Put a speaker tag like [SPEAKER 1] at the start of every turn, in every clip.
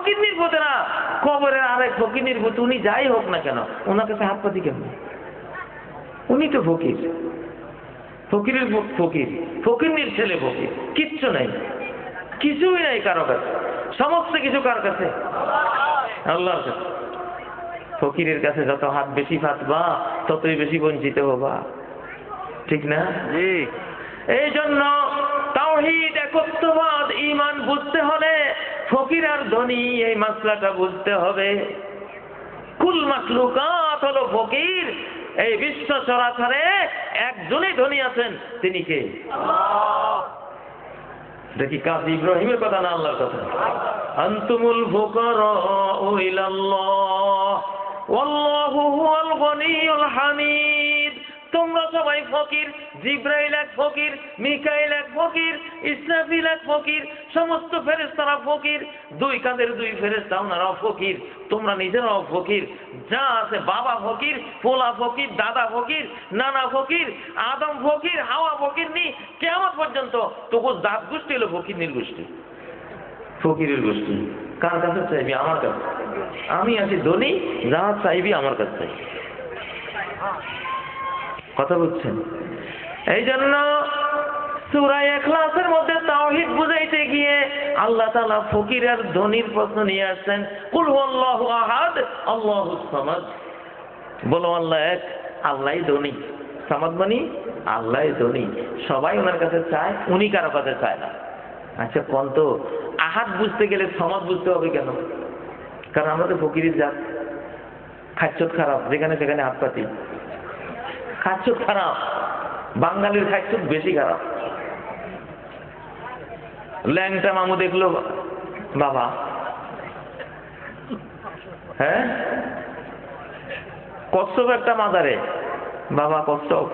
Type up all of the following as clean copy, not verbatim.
[SPEAKER 1] ফকিরনির ভূতে না, কবরের আরেক ফকিরনির ভূত, উনি যাই হোক না কেন ওনার কাছে হাত পাতি কেমন? উনি তো ফকির, ফকিরের ফকির, ফকিরনির ছেলে ফকির, কিচ্ছু নাই, কিছুই নাই কারো কাছে, সমস্ত কিছু কার কাছে? আল্লাহর কাছে। ফকিরের কাছে যত হাত বেশি পাতবা ততই বেশি বঞ্চিত হবা, ঠিক না?
[SPEAKER 2] জি।
[SPEAKER 1] এই জন্য তাওহীদ, একত্ববাদ, ঈমান বুঝতে হলে ফকির আর ধনী এই মাসলাটা বুঝতে হবে। কুল মাখলুকাত হলো ফকির, এই বিশ্ব চরাচরে একজনই ধনী আছেন, তিনি কে? দেখি কাজী ইব্রাহিমের কথা না আল্লাহর কথা? আনতুমুল ফুকারাউ ইলাল্লাহ ওয়াল্লাহু হুয়াল গনিয়ুল হামিদ। তোমরা সবাই ফকির, জিব্রাইল এক ফকির, মিকাইল এক ফকির, ইসরাফিল এক ফকির, সমস্ত ফেরেশতারা ফকির, দুই কাঁধের দুই ফেরেশতা ওনারাও ফকির, তোমরা নিজেরাও ফকির, যা আছে বাবা ফকির, পোলা ফকির, দাদা ফকির, নানা ফকির, আদম ফকির, হাওয়া ফকির, নি কিয়ামত পর্যন্ত তবু জাত গোষ্ঠী হলো ফকির নির্গোষ্ঠী, ফকিরের গোষ্ঠী। কার কাছে চাইবি? আমার কাছে। আমি আছি ধনী, যা চাইবি আমার কাছে চাই। কথা বুঝছেন? এই জন্য সূরা ইখলাসের মধ্যে তাওহীদ বুঝাইতে গিয়ে আল্লাহ তাআলা ফকির আর ধনীর প্রশ্ন নিয়ে আসছেন। কুল হুয়াল্লাহু আহাদ আল্লাহুস সামাদ। বলো আল্লাহ এক, আল্লাহই ধনী। সামাদ মানে আল্লাহই ধনী, সবাই ওনার কাছে চায়, উনি কারো কাছে চায় না। আচ্ছা কোন তো আহাদ বুঝতে গেলে সামাদ বুঝতে হবে কেন? কারণ আমরা তো ফকিরের জাত, খাচ্চত খারাপ, যেখানে সেখানে হাত পাতি, খাচ্চত খারাপ, বাঙালির খাচ্চত বেশি খারাপ। ল্যাংটা মামু দেখলো বাবা, হ্যাঁ কচ্ছপ একটা মাজারে, বাবা কচ্ছপ।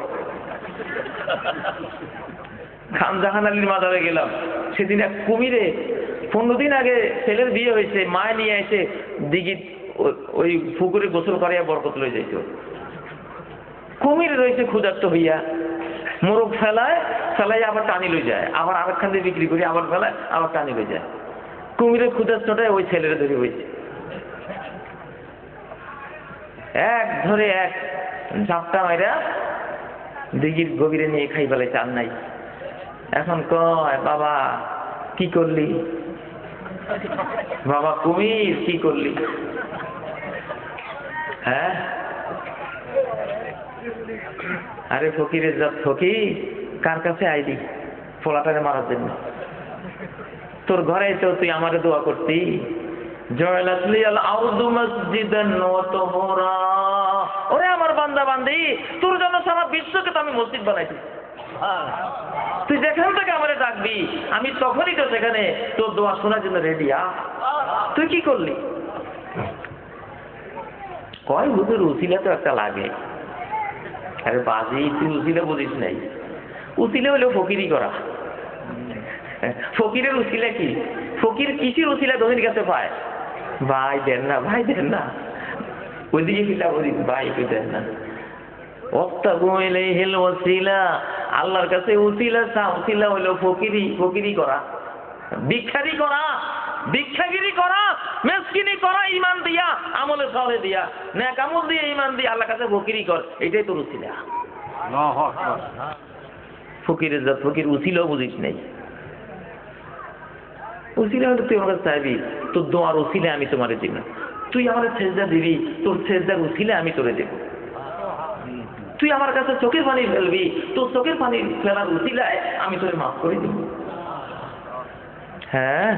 [SPEAKER 1] খান জাহান আলীর মাজারে গেলাম, সেদিন এক কুমিরে, 15 দিন আগে ছেলের বিয়ে হয়েছে, মায় নিয়ে এসে দিঘি ওই পুকুরে গোসল করিয়া বরকত লয়ে যাইত। কুমির রয়েছে ক্ষুধার্ত হইয়া, মোরগ ফেলায়, ফেলাই আবার টানি লই যায়, আবার আরেকখান দিয়ে বিক্রি করি, আবার ফেলায়, আবার টানি লই যায়। কুমিরের ক্ষুধার্তটায় ওই ছেলের ধরে হয়েছে, এক ধরে এক ঝাপটা মাইরা দিঘির গভীরে নিয়ে খাই ফেলে, চান নাই। এখন কয় বাবা কি করলি? বাবা কুমির কি করলি? হ্যাঁ আরে ফকিরের জাত ফকির, কার কাছে আইলি ফোলাটারে মারার জন্য? তোর ঘরে তো তুই আমারে দোয়া করতি, জয়লাতলি আল আরদু মসজিদান ওয়া তুহরা। ওরে আমার বান্দা বান্দি, তোর জন্য সারা বিশ্বকে তো আমি মসজিদ বানাইছি। তুই যেখান থেকে আমারে ডাকবি আমি তখনই তো সেখানে তোর দোয়া শোনার জন্য রেডি। তুই কি করলি? কয় হুজুর উসিলা তো একটা লাগে। আরে বাজি, তুই উসিলা বুঝিস নাই। উসিলা হলো ফকিরি করা। ফকিরের উসিলা কি? ফকির কিসের উসিলা ধনীর কাছে পায়? ভাই দেন না, ভাই দেন না, ওইদিকে কিলা বলি, ভাই তুই দেন না। আল্লাহর কাছে উসিলা চা, উসিলা হইল ফকিরি, ফকিরি করা, ভিক্ষারি করা, ভিক্ষাগিরি করা, মেসকিনি করা, ঈমান দিয়া, আমলে সালে দিয়া, নেক আমল দিয়ে, ঈমান দিয়ে আল্লাহর কাছে ফকিরি কর, এটাই তোর উসিলা। ফকিরের জাত ফকির, উসিলাও বুঝিস নাই। উসিলা হলে তুই আমার কাছে চাইবি, তোর দোয়ার উসিলে আমি তোমারে দিব। তুই আমার সেজদা দিবি, তোর সেজদার উসিলে আমি তোরে দেব। তুই আমার কাছে চোখের পানি ফেলবি, তোর চোখের পানি ফেলার উসিলায় আমি তোরে মাফ করে দিব। হ্যাঁ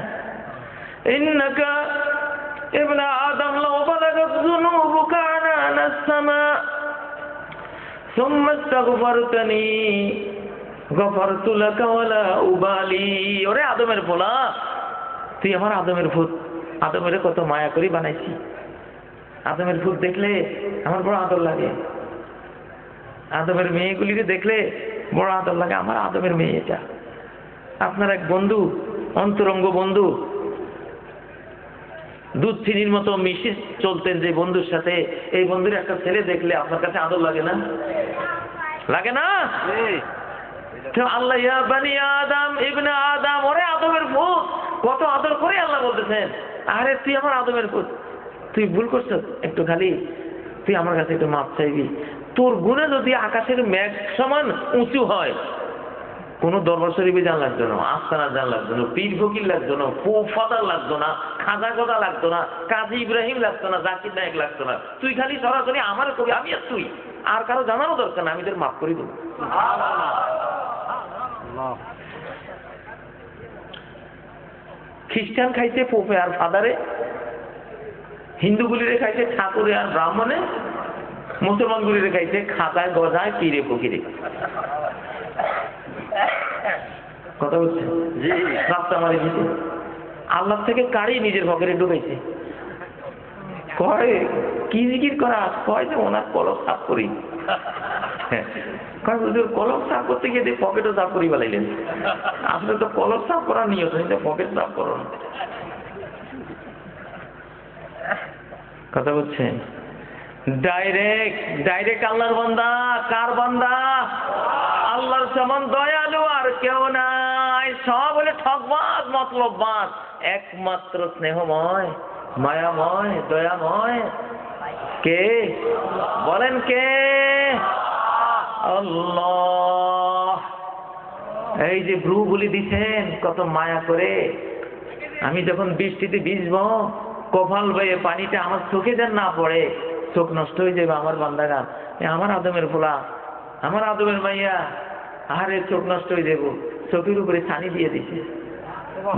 [SPEAKER 1] ইন্নাকা ইবনা আদম লাউ বালাগাত যুনুবুকা আনানাস সামা সুম্মা ইস্তাগফারতানি গফারতু লাকা ওয়ালা উবালি। ওরে আদমের পোলা, তুই আমার আদমের ভূত, আদমের কত মায়া করে বানাইছি। আদমের ভূত দেখলে আমার বড় আদর লাগে, আদমের মেয়েগুলিকে দেখলে বড় আদর লাগে। আমার আদমের মেয়ে এটা। আপনার এক বন্ধু, অন্তরঙ্গ বন্ধু, দুধ চিনির মতো মিশে চলতেন যে বন্ধুর সাথে, এই বন্ধুর একটা ছেলে দেখলে আপনার কাছে আদর লাগে না? লাগে না? আল্লাহ ইয়া বানি আদম ইবনে আদম, ওরে আদমের ভূত, কত আদর করে আল্লাহ বলতেছেন, আরে তুই আমার আদমের পুত, তুই ভুল করছ, একটু খালি তুই আমার কাছে একটু মাপ চাইবি। তোর গুণে যদি আকাশের মেঘ সমান উঁচু হয়, কোন দরবার শরীফে যান লাগতো না, আস্তানা যান লাগতো না, পীর ফকির লাগতো না, ফাদার লাগতো না, খাজা গদা লাগতো না, কাজী ইব্রাহিম লাগতো না, জাকির নায়ক লাগতো না। তুই খালি সরাসরি আমার কবি, আমি আর তুই, আর কারো জানারও দরকার না, আমি তোর মাফ করি দেবো। খ্রিস্টান খাইছে পোপে আর ফাদারে, হিন্দুগুলিরে খাইছে ঠাকুরে আর ব্রাহ্মণে, মুসলমানগুলিরে খাইছে খাজায় গজায় পীরে ফকিরে। কথা বলছে জি, রাস্তা মারি দিতে আল্লাহ থেকে কাড়ি নিজের পকেটে ঢুকাইছে। কয় কি জিকির করা, কয় যে ওনার কলম সাফ করি। কলম সাফ করতে গিয়ে পকেটও সাফ করি বলাইলেন। আসলে তো কলম সাফ করা নিয়ত, পকেট সাফ করো। কথা বলছেন ডাইরেক্ট আল্লাহর বান্দা। কার বান্দা? আল্লাহর সমান দয়ালু আর কেউ নাই। সব হলে ঠকবাজ, মতলববাজ। একমাত্র স্নেহময়, মায়াময়, দয়াময় কে? বলেন কে? আল্লাহ। এই যে ভ্রুগুলি দিছেন কত মায়া করে। আমি যখন বৃষ্টিতে ভিজবো, কপাল বয়ে পানিটা আমার চোখে যেন না পড়ে, চোখ নষ্ট হয়ে যাবে আমার বান্দারা। আমার আদমের পোলা, আমার আদমের মাইয়া, আরে চোখ নষ্ট হয়ে যাবো, চোখের উপরে ছানি দিয়ে দিছে।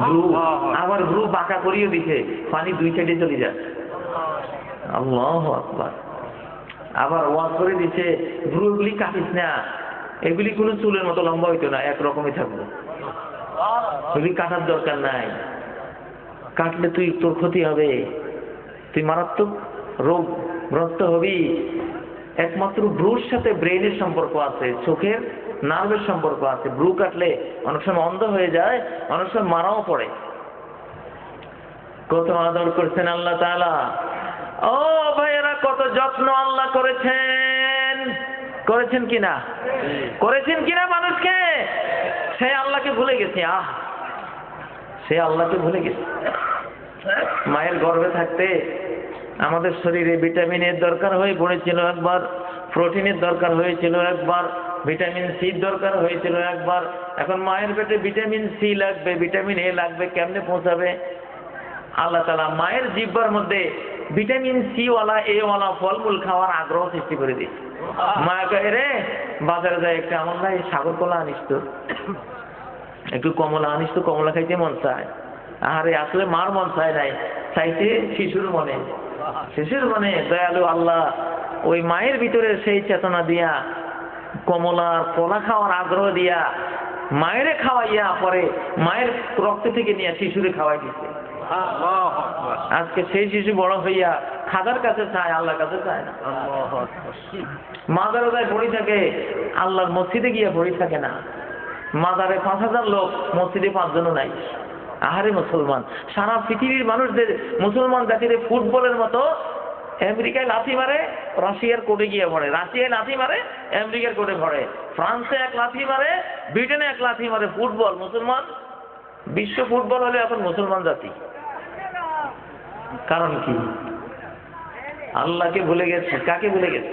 [SPEAKER 1] ভ্রু, আবার ভ্রু বাঁকা করিয়ে দিছে, পানি দুই সাইডে চলে যাচ্ছে। আল্লাহু আকবার। আবার ওয়াজ করে দিছে, ভ্রুগুলি কাটিস না, এগুলি কোনো চুলের মতো লম্বা হইতো না, একরকমই থাকবো, এগুলি কাটার দরকার নাই। কাটলে তুই, তোর ক্ষতি হবে, তুই মারাত্মক রোগগ্রস্ত হবি। একমাত্র ভ্রুর সাথে ব্রেনের সম্পর্ক আছে, চোখের নার্ভের সম্পর্ক আছে। ভ্রু কাটলে অনেক সময় অন্ধ হয়ে যায়, অনেক সময় মারাও পড়ে। কত আদর করছেন আল্লাহ তাআলা। ও ভাইয়েরা, কত যত্ন আল্লাহ করেছেন। করেছেন কিনা? করেছেন কিনা মানুষকে? সে আল্লাহকে ভুলে গেছে। সে আল্লাহকে ভুলে গেছে। মায়ের গর্ভে থাকতে আমাদের শরীরে ভিটামিনের দরকার হয়ে পড়েছিল একবার, প্রোটিনের দরকার হয়েছিল একবার, ভিটামিন সির দরকার হয়েছিল একবার। এখন মায়ের পেটে ভিটামিন সি লাগবে, ভিটামিন এ লাগবে, কেমনে পৌঁছাবে? আল্লাহ তাআলা মায়ের জিহ্বার মধ্যে ভিটামিন সি ওয়ালা, এ ওয়ালা ফলমূল খাওয়ার আগ্রহ সৃষ্টি করে দিয়েছে। মা কহে, রে বাজারে যায় একটা আমার ভাই সাগর কলা আনিস তো, একটু কমলা আনিস তো, কমলা খাইতে মন চায়। আরে আসলে মার মন চায় নাই, চাইছে শিশুর মনে। শিশুর মনে দয়ালু আল্লাহ ওই মায়ের ভিতরে সেই চেতনা দিয়া, কমলার কলা খাওয়ার আগ্রহ দিয়া মায়েরে খাওয়াইয়া, পরে মায়ের রক্ত থেকে নিয়ে শিশুরে খাওয়াই দিচ্ছে। আজকে সেই শিশু বড় হইয়া খাদার কাছে চায়, আল্লাহর কাছে চায় না। মাজারে যায় পড়ে থাকে, আল্লাহর মসজিদে গিয়ে পড়ে থাকে না। মাজারে 5,000 লোক, মসজিদে 5 জনও নাই। আহারে মুসলমান, সারা পৃথিবীর মানুষদের মুসলমান জাতির ফুটবলের মতো আমেরিকায় লাথি মারে, রাশিয়ার কোর্টে গিয়ে পড়ে। রাশিয়ায় লাথি মারে, আমেরিকার কোর্টে পড়ে। ফ্রান্সে এক লাথি মারে, ব্রিটেনে এক লাথি মারে। ফুটবল মুসলমান, বিশ্ব ফুটবল হলে এখন মুসলমান জাতি। কারণ কি? আল্লাহকে ভুলে গেছে। কাকে ভুলে গেছে?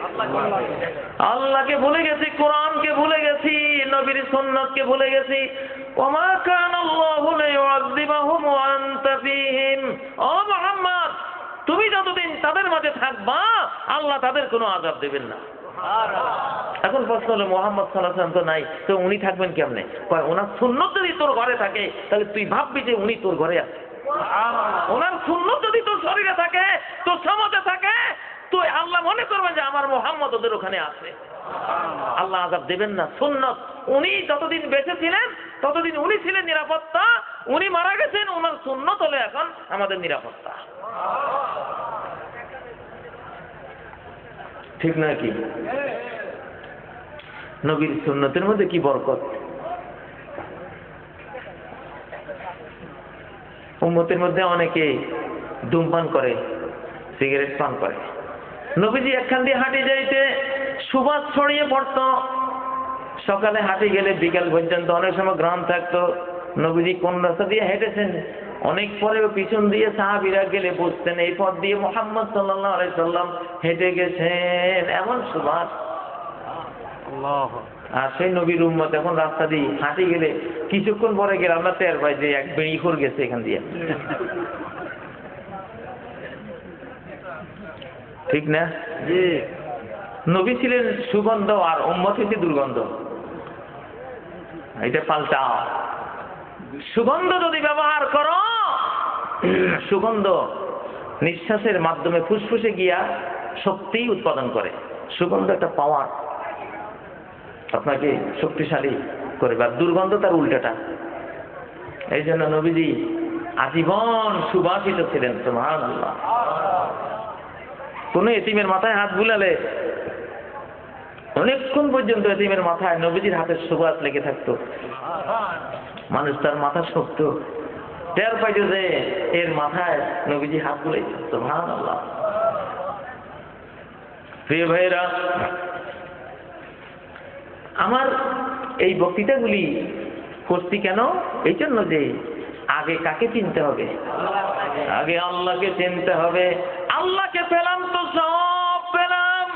[SPEAKER 1] আল্লাহকে ভুলে গেছি, কোরআনকে ভুলে গেছি, নবীর সুন্নাতকে ভুলে গেছি। ওমা কানাল্লাহু লিউআযযিবাহুম ওয়া আনতা ফীহিম। ও মুহাম্মদ, তুমি যতদিন তাদের মাঝে থাকবা, আল্লাহ তাদের কোনো আযাব দেবেন না। এখন প্রশ্ন হলো, মুহাম্মদ সাল্লাল্লাহু আলাইহি ওয়াসাল্লাম তো নাই, তো উনি থাকবেন কেমনে? কয়, ওনার সুন্নাত যদি তোর ঘরে থাকে, তাহলে তুই ভাববি যে উনি তোর ঘরে আছে। ওনার সুন্নাত যদি তোর শরীরে থাকে, তোর সমাজে থাকে, তুই আল্লাহ মনে করবেন যে আমার মুহাম্মদ ওদের ওখানে আছে। আল্লাহ আযাব দেবেন না। সুন্নাত, উনি যতদিন বেঁচে ছিলেন ততদিন উনি ছিলেন নিরাপত্তা। উনি মারা গেছেন, ওনার সুন্নাত হলে এখন আমাদের নিরাপত্তা। ঠিক না কি? নবীর সুন্নতের মধ্যে কি বরকত। উম্মতের মধ্যে অনেকে ধূমপান করে, সিগারেট পান করে। নবীজি একখান দিয়ে হাঁটে যাইতে সুবাস ছড়িয়ে পড়তো। সকালে হাঁটে গেলে বিকাল পর্যন্ত অনেক সময় গ্রাম থাকতো। নবীজি কোন রাস্তা দিয়ে হেঁটেছেন অনেক পরেও পিছন দিয়ে সাহাবীরা গেলে বুঝতেন এই পথ দিয়ে মুহাম্মদ সাল্লাল্লাহু আলাইহি সাল্লাম হেঁটে গেছেন, এমন সুবাস। আর সেই নবীর উম্মত এখন রাস্তা দিয়ে হাঁটে গেলে কিছুক্ষণ পরে গেলে আমরা টের পাই যে এক বেড়ি খোর গেছে এখান দিয়ে, ঠিক না? নবী ছিলেন সুগন্ধ আর উম্মত হচ্ছে দুর্গন্ধ। এটা পাল্টা। সুগন্ধ যদি ব্যবহার করো, সুগন্ধ নিঃশ্বাসের মাধ্যমে ফুসফুসে গিয়া শক্তি উৎপাদন করে। সুগন্ধ একটা পাওয়ার, আপনাকে শক্তিশালী করে। বা দুর্গন্ধ তার উল্টাটা। এই জন্য নবীজি আজীবন সুবাসিত ছিলেন। সুবহানাল্লাহ। কোন এতিমের মাথায় হাত বুলালে অনেকক্ষণ পর্যন্ত এতিমের মাথায় নবীজির হাতের সুবাস লেগে থাকতো। মানুষ তার মাথা শক্ত, টের পাইতো যে এর মাথায় নবীজি হাত বুলাইছে। সুবহানাল্লাহ। প্রিয় ভাইরা, আমার এই বক্তৃতাগুলি করছি কেন? এই জন্য যে আগে কাকে চিনতে হবে? আগে আল্লাহকে চিনতে হবে। আল্লাহকে পেলাম তো সব পেলাম,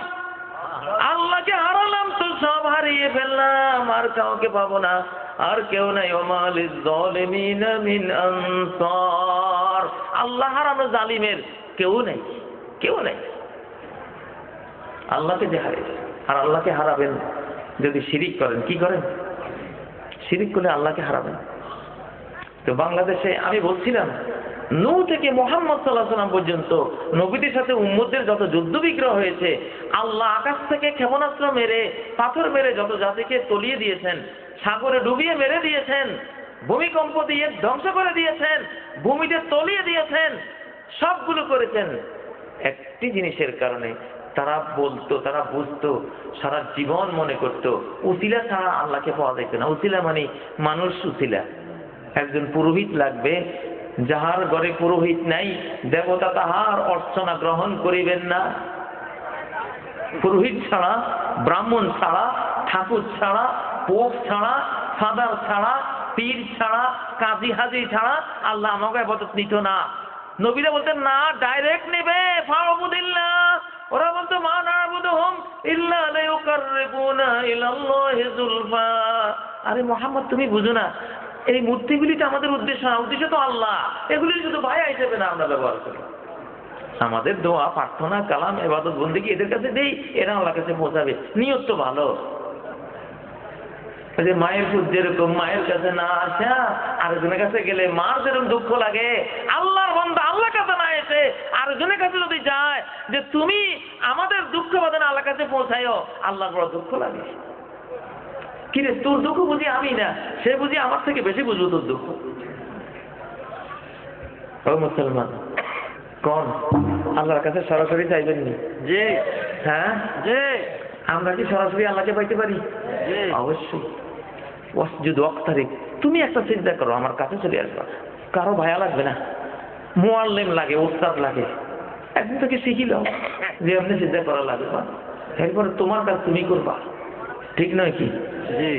[SPEAKER 1] আল্লাহকে হারালাম তো সব হারিয়ে ফেললাম, আর কাউকে পাবো না, আর কেউ নাই। ওমা লিয-যালিমিনা মিন আনসার। আল্লাহ হারানো জালিমের কেউ নেই, কেউ নেই। আল্লাহকে যে হারিয়েছে, আর আল্লাহকে হারাবেন যদি শিরিক করেন। কি করেন? শিরিক করলে আল্লাহকে হারাবেন। তো বাংলাদেশে আমি বলছিলাম, নূহ থেকে মুহাম্মদ সাল্লাল্লাহু আলাইহি ওয়াসাল্লাম পর্যন্ত নবীদের সাথে উম্মতদের যত যুদ্ধ বিগ্রহ হয়েছে, আল্লাহ আকাশ থেকে ক্ষেপণাস্ত্র মেরে, পাথর মেরে যত জাতিকে তলিয়ে দিয়েছেন, সাগরে ডুবিয়ে মেরে দিয়েছেন, ভূমিকম্প দিয়ে ধ্বংস করে দিয়েছেন, ভূমিতে তলিয়ে দিয়েছেন, সবগুলো করেছেন একটি জিনিসের কারণে। তারা বলতো, তারা বুঝতো, সারা জীবন মনে করতো উসিলা ছাড়া আল্লাহকে পাওয়া যাইত না। উসিলা মানে মানুষ উসিলা। একজন পুরোহিত লাগবে, যাহার ঘরে পুরোহিত নাই দেবতা তাহার অর্চনা গ্রহণ করিবেন না। পুরোহিত ছাড়া, ব্রাহ্মণ ছাড়া, ঠাকুর ছাড়া, পোপ ছাড়া, ফাদার ছাড়া, পীর ছাড়া, কাজী হাজি ছাড়া আল্লাহ আমাকে ইবাদত নিত না। নবীরা বলতেন না, ডাইরেক্ট নেবে। ফাউবুদিল্লাহ। ওরা বলতো মা না'বুদুহুম ইল্লা লিয়ুকাররিবুনা ইলাল্লাহি যুলফা। আরে মুহাম্মদ, তুমি বুঝো না, এই মূর্তিগুলি তো আমাদের উদ্দেশ্য না, উদ্দেশ্য তো আল্লাহ। এগুলি শুধু ভাইয়া হিসেবে না আমরা ব্যবহার করি। আমাদের দোয়া, প্রার্থনা, কালাম, ইবাদত, বন্দেগী এদের কাছে দেই, এরা আল্লাহর কাছে পৌঁছাবে। নিয়ত তো ভালো। যে মায়ের পুত যেরকম মায়ের কাছে না আসা আরেকজনের কাছে গেলে মার যেরকম দুঃখ লাগে, আল্লাহর বান্দা আল্লাহর কাছে না এসে আরেকজনের কাছে যদি যায় যে তুমি আমাদের দুঃখ বাদনা আল্লাহর কাছে পৌঁছায়ও, আল্লাহর বড় দুঃখ লাগে। কিরে, তোর দুঃখ বুঝি আমি না, সে বুঝি আমার থেকে বেশি বুঝবো তোর দুঃখ। ও মুসলমান, কোন আল্লাহর কাছে সরাসরি চাইবেন নি? জি। হ্যাঁ, জি। আমরা কি সরাসরি আল্লাহকে পাইতে পারি? অবশ্যই। ওয়াসজুদ ওয়াক্তারিব। তুমি একটা চিন্তা করো, আমার কাছে চলে আসবা। কারো ভায়া লাগবে না, মুআল্লিম লাগে, উস্তাদ লাগে, একদিন থেকে শিখিল যে আপনি চিন্তা করা লাগবে না। এরপরে তোমার কাজ তুমি করবা, ঠিক নয় কি? জি।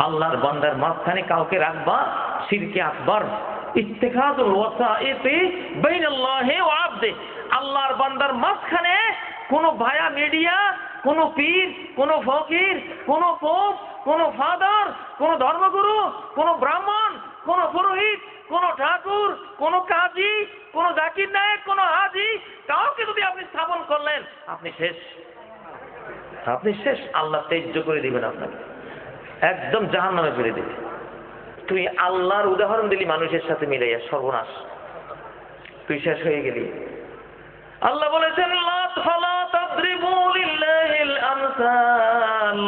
[SPEAKER 1] আল্লাহর বান্দার মাঝখানে কাউকে রাখবা শিরকে আকবার। ইত্তিখাযুল ওয়াসাইতি বাইনাল্লাহি ওয়া আবদিহি। আল্লাহর বান্দার মাঝখানে কোন ভায়া মিডিয়া, কোন পীর, কোন ফকির, কোন পোপ, কোন ফাদার, কোন ধর্মগুরু, কোন ব্রাহ্মণ, কোন পুরোহিত, কোন ঠাকুর, কোন কাজী, কোন জাকির নায়েক, কোন হাজী, কাউকে যদি আপনি স্থাপন করলেন, আপনি শেষ। আপনি শেষ। আল্লাহ তেজ্য করে দিবেন আপনাকে, একদম জাহান্নামে ফেলে দিবে। তুই আল্লাহর উদাহরণ দিলি মানুষের সাথে মিলাইয়া, সর্বনাশ, তুই শেষ হয়ে গেলি। আল্লাহ বলেছেন ফালা তাদরিবু লিল্লাহিল আমসাল।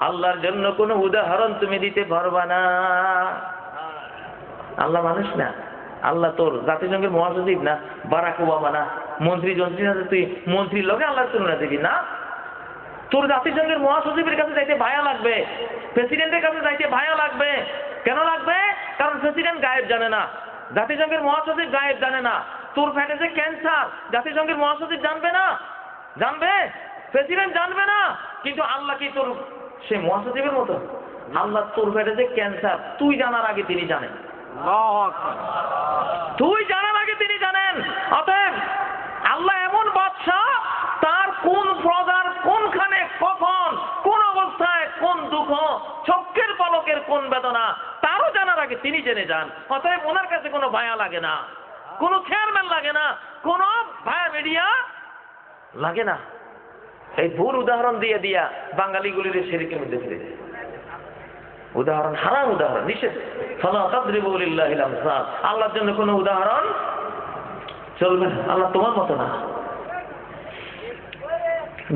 [SPEAKER 1] আল্লাহর জন্য কোনো উদাহরণ তুমি দিতে পারবা না। আল্লাহ মানুষ না, আল্লাহ তোর জাতিসংঘের মহাসচিব না, বারাক ওবামা না, মন্ত্রী যন্ত্রী না, তুই মন্ত্রীর লগে আল্লাহর তুলনা দিবি না। তোর জাতিসংঘের মহাসচিবের কাছে যাইতে ভায়া লাগবে, প্রেসিডেন্টের কাছে যাইতে ভায়া লাগবে। কেন লাগবে? কারণ প্রেসিডেন্ট গায়েব জানে না, জাতিসংঘের মহাসচিব গায়েব জানে না। তোর ফ্যাটে যে ক্যান্সার, জাতিসংঘের মহাসচিব জানবে না? জানবে? প্রেসিডেন্ট জানবে না। কিন্তু আল্লাহ কি তোর সে মহাসচিবের মতো? আল্লাহ তোর ফ্যাটে যে ক্যান্সার তুই জানার আগে তিনি জানেন। তুই জানার আগে তিনি জানেন। অতএব আল্লাহ এমন বাদশাহ, তার কোন প্রজার কোনখানে কখন কোন অবস্থায় কোন দুঃখ, চক্ষের পলকের কোন বেদনা, তারও জানার আগে তিনি জেনে যান। অতএব ওনার কাছে কোনো ভায়া লাগে না, কোনো চেয়ারম্যান লাগে না, কোনো ভায়া মিডিয়া লাগে না। এই ভুল উদাহরণ দিয়ে দিয়া বাঙালিগুলির শিরকের মধ্যে ফিরে যায়। উদাহরণ হারাম, উদাহরণ নিষেধ। ফালা তাদরিবু লিল্লাহিল আমসাল, আল্লাহর জন্য কোনো উদাহরণ চলবে না, আল্লাহ তোমার মতো না।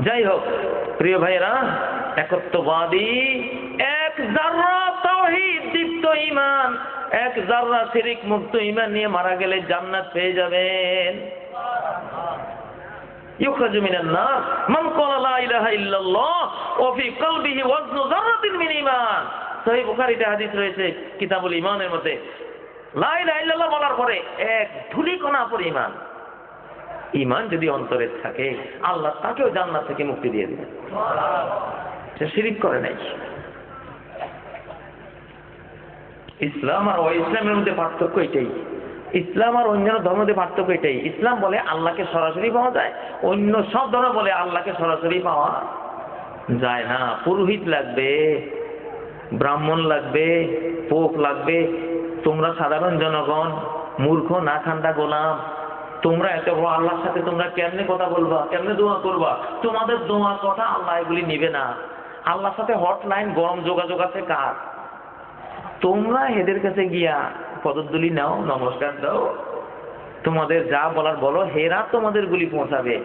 [SPEAKER 1] যাই হোক প্রিয় ভাইরা, একত্ববাদী, এক জাররা তাওহীদ দীপ্ত ঈমান, এক জাররা শিরক মুক্ত ঈমান নিয়ে মারা গেলে জান্নাত পেয়ে যাবেন। ইউখরাজু মিনান নার মান ক্বালা লা ইলাহা ইল্লাল্লাহ ওয়া ফি কলবিহি ওয়াজনু যাররাতিন মিন ঈমান। সহিহ বুখারীতে হাদিস রয়েছে কিতাবুল ঈমানের মধ্যে, লা ইলাহা ইল্লাল্লাহ বলার পরে এক ধূলিকণা পরিমাণ ঈমান যদি অন্তরে থাকে, আল্লাহ তাকেও জান্নাত থেকে মুক্তি দিয়ে দিবেন। সে শিরক করে নাই। ইসলাম আর ইসলামের মধ্যে পার্থক্য এটাই। ইসলাম আর অন্যান্য ধর্মের মধ্যে পার্থক্য এটাই। ইসলাম বলে আল্লাহকে সরাসরি পাওয়া যায়, অন্য সব ধর্ম বলে আল্লাহকে সরাসরি পাওয়া যায় না। পুরোহিত লাগবে, ব্রাহ্মণ লাগবে, পোপ লাগবে। তোমরা সাধারণ জনগণ, মূর্খ না খান্ডা গোলাম, তোমরা এত বড় আল্লাহর সাথে তোমরা কেমনে কথা বলবা, কেমনে দোয়া করবা? তোমাদের দোয়া কথা আল্লাহ এগুলি নিবে না। আল্লাহর সাথে হটলাইন গরম যোগাযোগ আছে কার? তোমরা এদের কাছে গিয়া পদধূলি নাও, নমস্কার দাও, তোমাদের যা বলার বলো, হেরা তোমাদের গুলি পৌঁছাবে।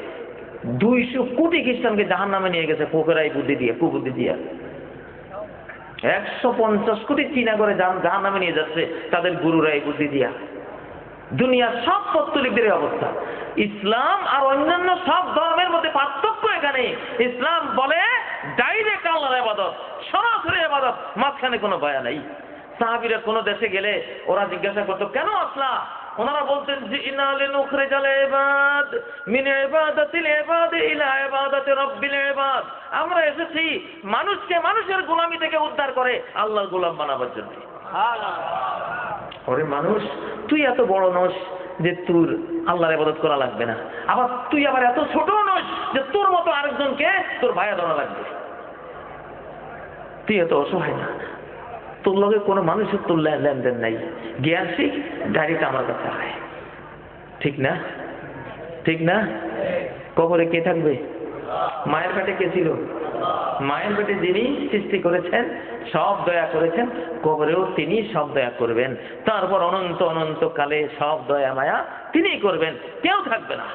[SPEAKER 1] 200 কোটি খ্রিস্টানকে জাহান্নামে নিয়ে গেছে পোকেরাই বুদ্ধি দিয়ে, কুবুদ্ধি দিয়া। 150 কোটি চীনা করে জাহান্নামে নিয়ে যাচ্ছে তাদের গুরুরা এই বুদ্ধি দিয়া। দুনিয়ার সব পত্তলিকদের অবস্থা। ইসলাম আর অন্যান্য সব ধর্মের মধ্যে পার্থক্য এখানে। ইসলাম বলে ডাইরেক্ট আল্লাহর ইবাদত, সরাসরি ইবাদত, মাঝখানে কোনো বায়া নাই। সাহাবীরা কোনো দেশে গেলে ওরা জিজ্ঞাসা করতো, কেন আসলা? ওনারা বলতেন যে ইন্না লিনুখরিজাল ইবাদ মিন ইবাদাতিল ইবাদ ইলা ইবাদাতি রাব্বিল ইবাদ, আমরা এসেছি মানুষকে মানুষের গোলামি থেকে উদ্ধার করে আল্লাহর গোলাম বানাবার জন্য। ওরে মানুষ, তুই এত বড় নস যে তোর আল্লাহর ইবাদত করা লাগবে না, আবার তুই আবার এত ছোট নস যে তোর মতো আরেকজনকে তোর ভাইয়া ধরা লাগবে। তুই এত অসহায় না, তোর লগে কোনো মানুষের তোর লেনদেন নাই, জ্ঞান শিখ, ডাইরেক্ট আমার কাছে আয়। ঠিক না? ঠিক না? কবরে কে থাকবে? মায়ের পেটে কে ছিল? মায়ের পেটে যিনি সৃষ্টি করেছেন, সব দয়া করেছেন, কবরেও তিনি সব দয়া করবেন। তারপর অনন্ত অনন্ত কালে সব দয়া মায়া তিনি করবেন, কেউ থাকবে না।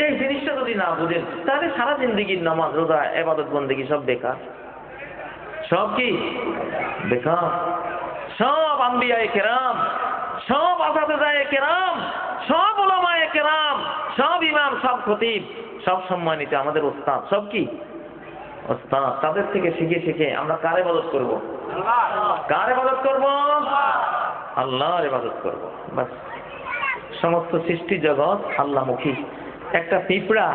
[SPEAKER 1] এই জিনিসটা যদি না বুঝেন, তাহলে সারা জিন্দেগির নামাজ রোজা ইবাদত বন্দেগী সব বেকার। সব কি বেকার? সব আম্বিয়ায়ে কেরাম, সব আসাতিজায়ে কেরাম, সব উলামায়ে কেরাম, সব ইমাম, সব খতিব, সব সম্মানিত আমাদের ওস্তাদ, সব কি ওস্তাদ। তাদের থেকে শিখে শিখে আমরা কার ইবাদত করব? কার ইবাদত করব? আল্লাহর ইবাদত করব। বাস। সমস্ত সৃষ্টি জগৎ আল্লাহমুখী। একটা পিঁপড়া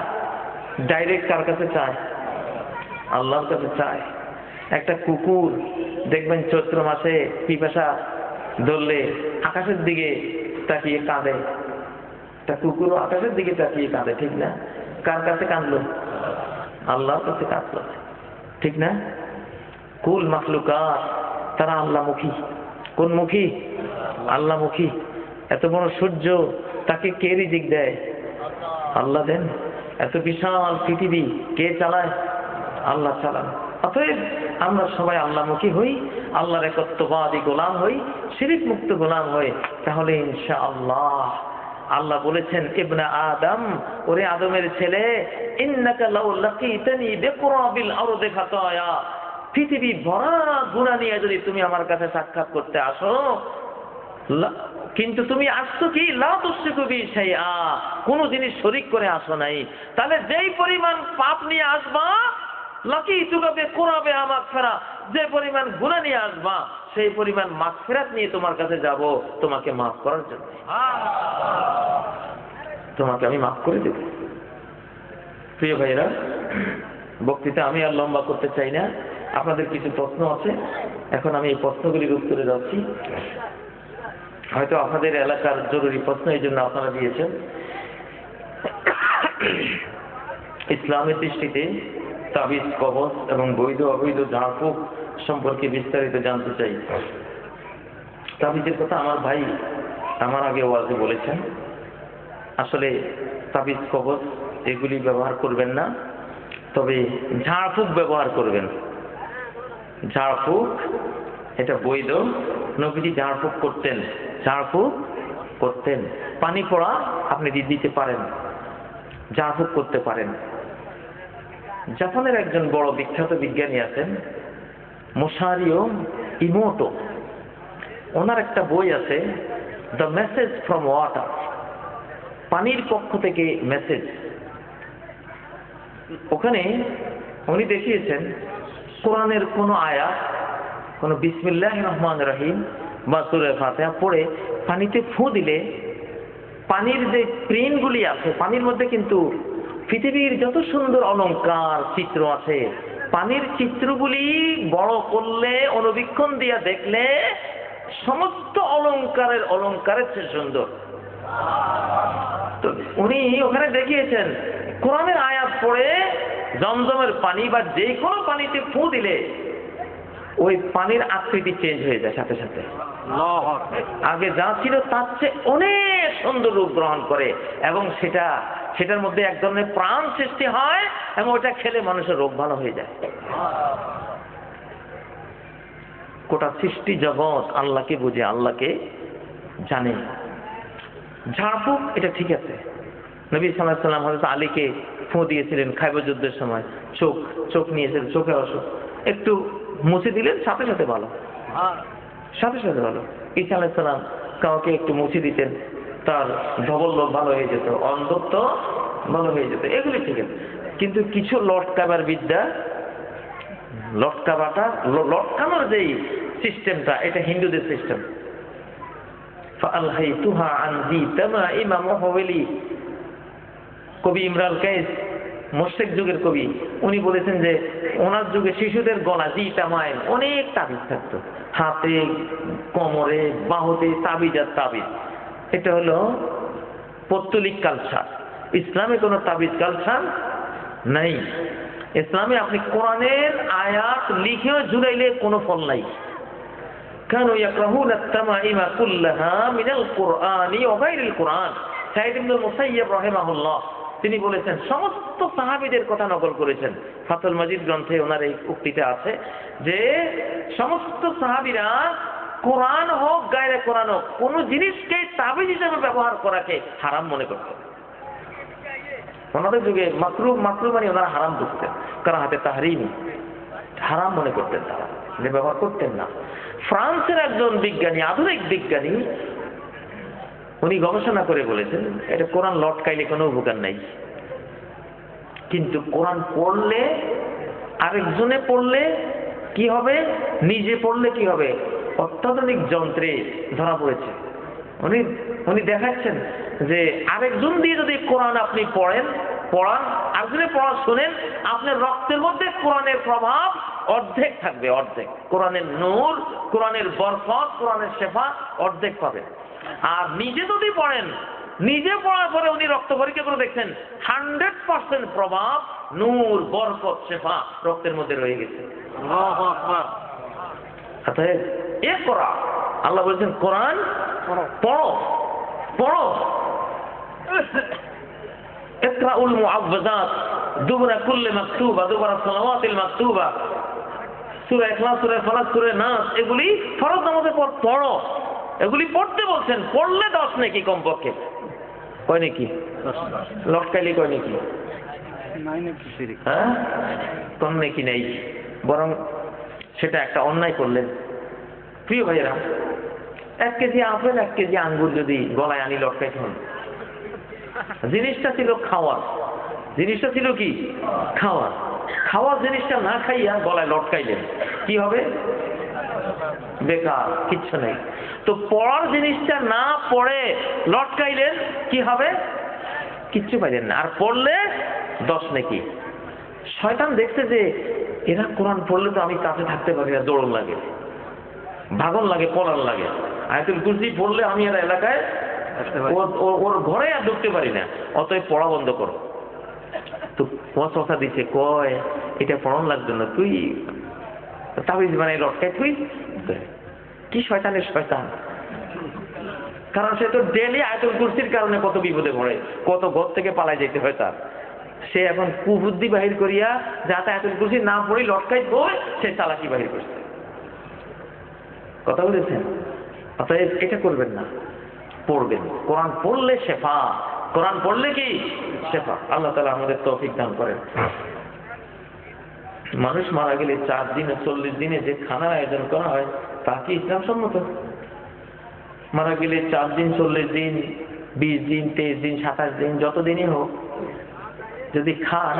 [SPEAKER 1] ডাইরেক্ট কার কাছে চায়? আল্লাহর কাছে চায়। একটা কুকুর দেখবেন চৈত্র মাসে পিপাসা ধরলে আকাশের দিকে তাকিয়ে কাঁদে। একটা কুকুরও আকাশের দিকে তাকিয়ে কাঁদে, ঠিক না? কার কাছে কাঁদলো? আল্লাহর কাছে কাঁদলো, ঠিক না? কুল মাখলুকাত তারা আল্লাহমুখী। কোন মুখী? আল্লাহমুখী। এত বড় সূর্য, তাকে কে রিজিক দেয়? আল্লাহ দেন। এত বিশাল পৃথিবী কে চালায়? আল্লাহ চালান। অতএব আমরা সবাই আল্লাহমুখী হই, আল্লাহর একত্ববাদী গোলাম হই, শিরক মুক্ত গোলাম হই, তাহলে ইনশাআল্লাহ। আল্লাহ বলেছেন, ইবনে আদম, ওরে আদমের ছেলে, ইন্নাকা লাউ লাকিতানি বিকুরাবিল আরদি খাতায়া, পৃথিবী ভরা গুনাহ নিয়ে যদি তুমি আমার কাছে সাক্ষাৎ করতে আসো, কিন্তু তুমি আসছো কি লা তুশরিকু বি শাইআ, কোন জিনিস শরীক করে আসো নাই, তাহলে যেই পরিমাণ পাপ নিয়ে আসবা, লাকিতুকা বিকুরাবি মাগফিরা, যে পরিমাণ গুনাহ নিয়ে আসবা সেই পরিমাণ মাগফিরাত নিয়ে তোমার কাছে যাব তোমাকে মাফ করার জন্য। তোমাকে আমি মাফ করে দেব। প্রিয় ভাইরা, বক্তৃতা আমি আর লম্বা করতে চাই না। আপনাদের কিছু প্রশ্ন আছে, এখন আমি এই প্রশ্নগুলির উত্তরে যাচ্ছি। হয়তো আপনাদের এলাকার জরুরি প্রশ্ন, এই জন্য আপনারা দিয়েছেন। ইসলামের দৃষ্টিতে তাবিজ, কবজ এবং বৈধ অবৈধ ঝাড়ফুঁক সম্পর্কে বিস্তারিত জানতে চাই। তাবিজের কথা আমার ভাই আমার আগে ওয়াজে বলেছেন। আসলে তাবিজ, কবজ এগুলি ব্যবহার করবেন না, তবে ঝাড়ফুঁক ব্যবহার করবেন। ঝাড়ফুঁক এটা বৈধ। নবীজি ঝাড়ফুঁক করতেন, ঝাড়ফুঁক করতেন। পানি পড়া আপনি দিতে পারেন, ঝাড়ফুঁক করতে পারেন। জাপানের একজন বড় বিখ্যাত বিজ্ঞানী আছেন, মোশারিও ইমোটো। ওনার একটা বই আছে, দ্য মেসেজ ফ্রম ওয়াটার, পানির পক্ষ থেকে মেসেজ। ওখানে উনি দেখিয়েছেন কোরআনের কোন আয়াত, কোন বিসমিল্লাহির রহমানির রহিম বা সূরা ফাতিহা পড়ে পানিতে ফু দিলে পানির যে প্রিন্টগুলি আছে, পানির মধ্যে কিন্তু পৃথিবীর যত সুন্দর অলংকার চিত্র আছে, পানির চিত্রগুলি বড় করলে, অনুবীক্ষণ দিয়ে দেখলে সমস্ত অলংকারের চেয়ে সুন্দর। তো উনি ওখানে দেখিয়েছেন কোরআনের আয়াত পড়ে জমজমের পানি বা যে কোনো পানিতে ফু দিলে ওই পানির আকৃতি চেঞ্জ হয়ে যায় সাথে সাথে। আগে যা ছিল তার চেয়ে অনেক সুন্দর রূপ গ্রহণ করে, এবং সেটার মধ্যে এক ধরনের প্রাণ সৃষ্টি হয়, এবং ওটা খেলে মানুষের রোগ ভালো হয়ে যায়। গোটা সৃষ্টি জগৎ আল্লাহকে বুঝে, আল্লাহকে জানে। ঝাড়ফুঁক এটা ঠিক আছে। নবী সাল্লাল্লাহু আলাইহি ওয়াসাল্লাম হযরত আলীকে ফু দিয়েছিলেন খাইবার যুদ্ধের সময়, চোখ নিয়েছিলেন, চোখের অসুখ, একটু মুছে দিলেন, সাথে সাথে ভালো, সাথে সাথে ভালো। ঈসা আলাইহিস সালাম কাউকে একটু মুছে দিতেন, তার ধবল্য ভালো হয়ে যেত, অন্ধত্ব ভালো হয়ে যেত। এগুলি ঠিক আছে। কিন্তু কিছু লটকাবার বিদ্যা, লটকানোর যেই সিস্টেমটা, এটা হিন্দুদের সিস্টেম। কবি ইমরাল কাইস, মোশরেক যুগের কবি, উনি বলেছেন যে ওনার যুগে শিশুদের গলা তামায় অনেক তাবিজ থাকতো, হাতে, কোমরে, বাহুতে তাবিজ আর তাবিজ। এটা হলো পৌত্তলিক কালচার। ইসলামে কোনো তাবিজ কালচার নাই। ইসলামে আপনি কোরআনের আয়াত লিখেও ঝুলাইলে কোনো ফল নাই। কানু ইয়াকরাহুনা আত-তামাইমা কুল্লাহা মিনাল কুরআনি ওয়া গায়রিল কুরআন। সাইদ ইবনুল মুসাইয়্যিব রাহিমাহুল্লাহ তিনি বলেছেন, সমস্ত সাহাবীদের কথা নকল করেছেন। ফাতুল মাজিদ গ্রন্থে ওনার এই উক্তিটা আছে যে সমস্ত সাহাবীরা কোরআন হোক গায়রে কোরআন হোক, কোন জিনিসকে তাবিজ হিসেবে ব্যবহার করাকে হারাম মনে করতেন। ওনাদের যুগে মাকরুহ মানে ওনারা হারাম বুঝতেন, কারণ হাতে তাহরিম, হারাম মনে করতেন, তারা ব্যবহার করতেন না। ফ্রান্সের একজন বিজ্ঞানী, আধুনিক বিজ্ঞানী, উনি গবেষণা করে বলেছেন এটা কোরআন লটকাইলে কোনো উপকার নাই, কিন্তু কোরআন পড়লে, আরেকজনে পড়লে কি হবে, নিজে পড়লে কি হবে, অত্যাধুনিক যন্ত্রে ধরা পড়েছে। উনি দেখাচ্ছেন যে আরেকজন দিয়ে যদি কোরআন আপনি পড়ান, আরেকজনের পড়া শোনেন, আপনার রক্তের মধ্যে কোরআনের প্রভাব অর্ধেক থাকবে, অর্ধেক। কোরআনের নূর, কোরআনের বরকত, কোরআনের শেফা অর্ধেক পাবেন। আর নিজে যদি পড়েন, নিজে পড়ার পরে উনি রক্ত পরীক্ষা করে দেখছেন 100% প্রভাব, নূর, বরকত, শেফা রক্তের মধ্যে রয়ে গেছে। অতএব ইকরা, আল্লাহ বলছেন কোরআন পড়ো, পড়ো। ইকরাউল মুআওযাযাত দুবরা কুল্লি মাকতুবা, দুবরা সালাওয়াতিল মাকতুবা, সূরা ইখলাস, সূরা ফালাক, সূরা নাস, এগুলি ফরজ নামাজের পর পড়ো। এগুলি পড়তে বলছেন, পড়লে 10 নেকি কমপক্ষে। কয় নাকি? লটকাইলে কয় নাকি? হ্যাঁ, কম নাকি নেই, বরং সেটা একটা অন্যায় করলেন। প্রিয় ভাইয়েরা, 1 কেজি আপেল, 1 কেজি আঙ্গুর যদি গলায় আনি লটকাই হন, জিনিসটা ছিল খাওয়ার, জিনিসটা ছিল কি খাওয়ার। খাওয়ার জিনিসটা না খাইয়া গলায় লটকাইলেন, কি হবে? বেকার, কিচ্ছু নেই। তো পড়ার জিনিসটা না পড়ে লটকাইলেন, কি হবে? কিচ্ছু পাইলেন না। আর পড়লে 10 নেকি। শয়তান দেখছে যে এরা কোরআন পড়লে তো আমি কাছে থাকতে পারি না, দৌড়ন লাগে, ভাগন লাগে, পড়ার লাগে। আয়াতুল কুরসি পড়লে আমি এর এলাকায় ওর ঘরে আর ঢুকতে পারি না, অতএব পড়া বন্ধ করো। তো ওয়াসওয়াসা দিচ্ছে, কয় এটা পড়ানো লাগবে না, তুই তাবিজ বানাই লটকায় তুই কি শয়তানের শয়তান। কারণ সে তো ডেলি আয়াতুল কুরসির কারণে কত বিপদে পড়ে, কত ঘর থেকে পালায় যেতে হয় তার। সে এখন কুবুদ্ধি বাহির করিয়া যাতে আয়াতুল কুরসি না পড়ি লটকাই বই সে চালাকি বাহির করছে। কথা বলেছেন? অতএব এটা করবেন না, পড়বেন। কোরআন পড়লে শেফা, কোরআন পড়লে কি শেফা। আল্লাহ তাআলা আমাদের তৌফিক দান করেন। মানুষ মারা গেলে 4 দিনে 40 দিনে যে খানার আয়োজন করা হয় তা কি ইসলাম সম্মত? মারা গেলে 4 দিন 40 দিন 20 দিন 23 দিন 27 দিন যত দিনই হোক যদি খান,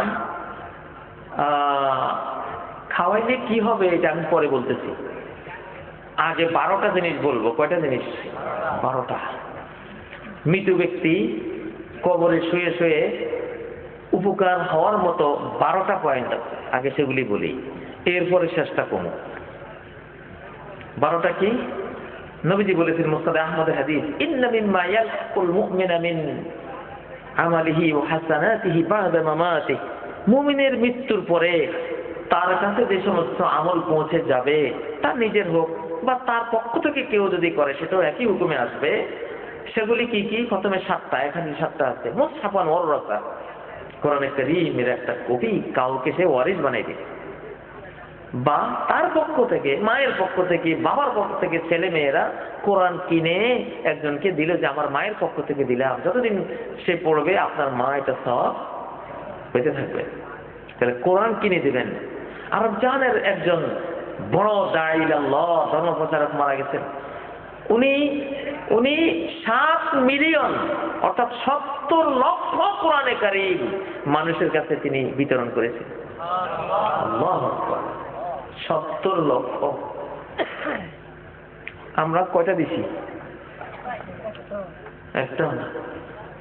[SPEAKER 1] খাওয়াইলে কি হবে এটা আমি পরে বলতেছি। আগে 12টা জিনিস বলবো। কয়টা জিনিস? 12টা। মৃত ব্যক্তি কবরে শুয়ে শুয়ে উপকার হওয়ার মতো 12টা পয়েন্ট আছে, আগে সেগুলি বলি, এরপরে শেষটা কমো। 12টা কি? নবীজি বলেছেন মুসনাদ আহমদের হাদিস, ইন্না মিম্মা ইয়ালহাকুল মুমিনা মিন আমালিহি ওয়া হাসানাতিহি বা'দা মামাতিহি। মুমিনের মৃত্যুর পরে তার কাছে যে সমস্ত আমল পৌঁছে যাবে, তার নিজের হোক বা তার পক্ষ থেকে কেউ যদি করে সেটাও একই হুকুমে আসবে। সেগুলি কি কি? প্রথমে 7টা, এখানে 7টা আছে। মুসহাফান ওয়ারাসা, কোরআনে কারীমের একটা কপি কাউকে সে ওয়ারিস বানাই দিবে, বা তার পক্ষ থেকে, মায়ের পক্ষ থেকে, বাবার পক্ষ থেকে ছেলে মেয়েরা কোরআন কিনে একজনকে দিল যে আমার মায়ের পক্ষ থেকে দিলাম, যতদিন সে পড়বে আপনার মা এটা সব পেতে থাকবে। তাহলে কোরআন কিনে দিবেন। আরব জাহানের একজন বড় দাঈ আল্লাহ ধর্মপ্রচারক মারা গেছেন। উনি 7 মিলিয়ন অর্থাৎ 70 লক্ষ কোরআনে কারীম মানুষের কাছে তিনি বিতরণ করেছেন। আল্লাহু আকবার, 70 লক্ষ। আমরা কয়টা দিছি? একটা।